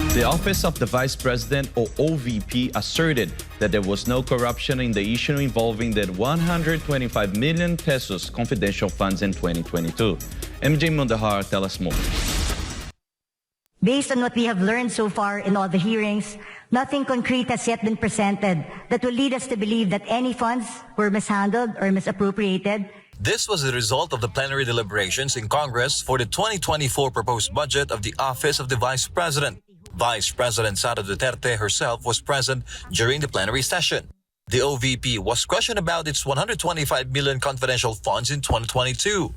The Office of the Vice President, or OVP, asserted that there was no corruption in the issue involving the 125 million pesos confidential funds in 2022. MJ Mondejar tells us more. Based on what we have learned so far in all the hearings, nothing concrete has yet been presented that will lead us to believe that any funds were mishandled or misappropriated. This was the result of the plenary deliberations in Congress for the 2024 proposed budget of the Office of the Vice President. Vice President Sara Duterte herself was present during the plenary session. The OVP was questioned about its 125 million confidential funds in 2022.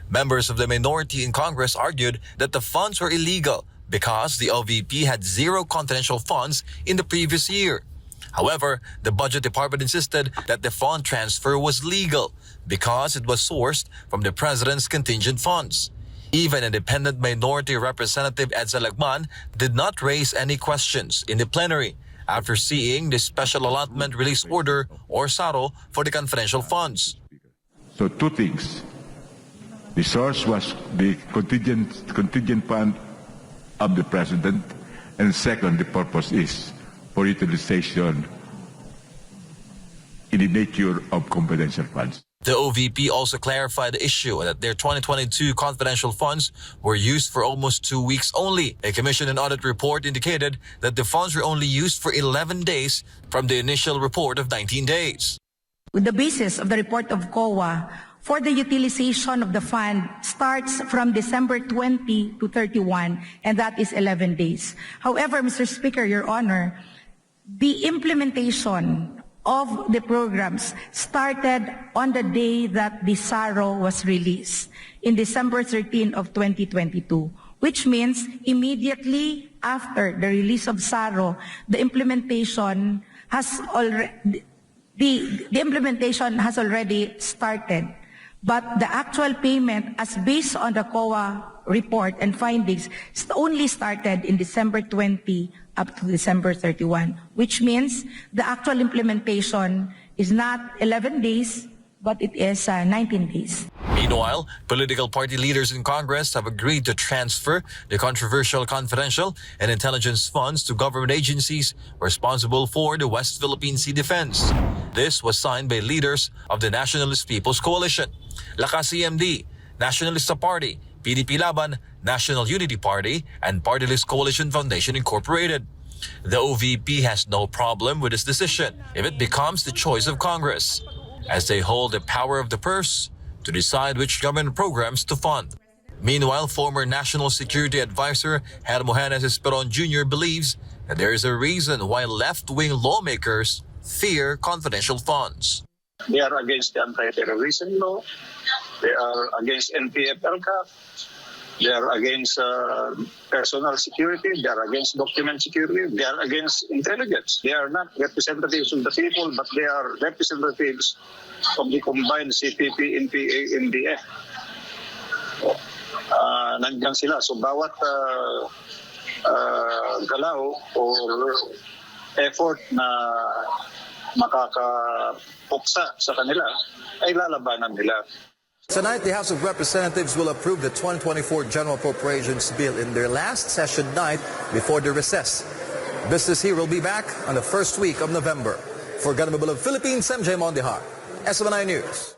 Members of the minority in Congress argued that the funds were illegal because the OVP had zero confidential funds in the previous year. However, the Budget Department insisted that the fund transfer was legal because it was sourced from the President's contingent funds. Even Independent Minority Representative Edsa Lagman did not raise any questions in the plenary after seeing the Special Allotment Release Order, or SARO, for the confidential funds. So two things. The source was the contingent fund of the President, and second, the purpose is for utilization in the nature of confidential funds. The OVP also clarified the issue that their 2022 confidential funds were used for almost 2 weeks only. A Commission and Audit report indicated that the funds were only used for 11 days from the initial report of 19 days. With the basis of the report of COA, for the utilization of the fund starts from December 20 to 31, and that is 11 days. However, Mr. Speaker, Your Honor, the implementation of the programs started on the day that the SARO was released, in December 13 of 2022, which means immediately after the release of SARO, the implementation has already started. But the actual payment, as based on the COA report and findings, only started in December 20 up to December 31, which means the actual implementation is not 11 days, but it is 19 days. Meanwhile, political party leaders in Congress have agreed to transfer the controversial confidential and intelligence funds to government agencies responsible for the West Philippine Sea defense. This was signed by leaders of the Nationalist People's Coalition, Lakas CMD, Nationalista Party, PDP Laban, National Unity Party, and Party List Coalition Foundation Incorporated. The OVP has no problem with this decision if it becomes the choice of Congress, as they hold the power of the purse to decide which government programs to fund. Meanwhile, former National Security Advisor Hermogenes Esperon Jr. believes that there is a reason why left-wing lawmakers fear confidential funds. They are against the anti-terrorism law. They are against NPF-LCAP. They are against personal security. They are against document security. They are against intelligence. They are not representatives of the people, but they are representatives of the combined CPP, NPA, NDF. Nandiyan sila. So bawat galaw or effort na makakapuksa sa kanila ay lalabanan nila. Tonight, the House of Representatives will approve the 2024 General Appropriations Bill in their last session night before the recess. Business here will be back on the first week of November. For Government of Philippines, MJ Mondejar, SMNI News.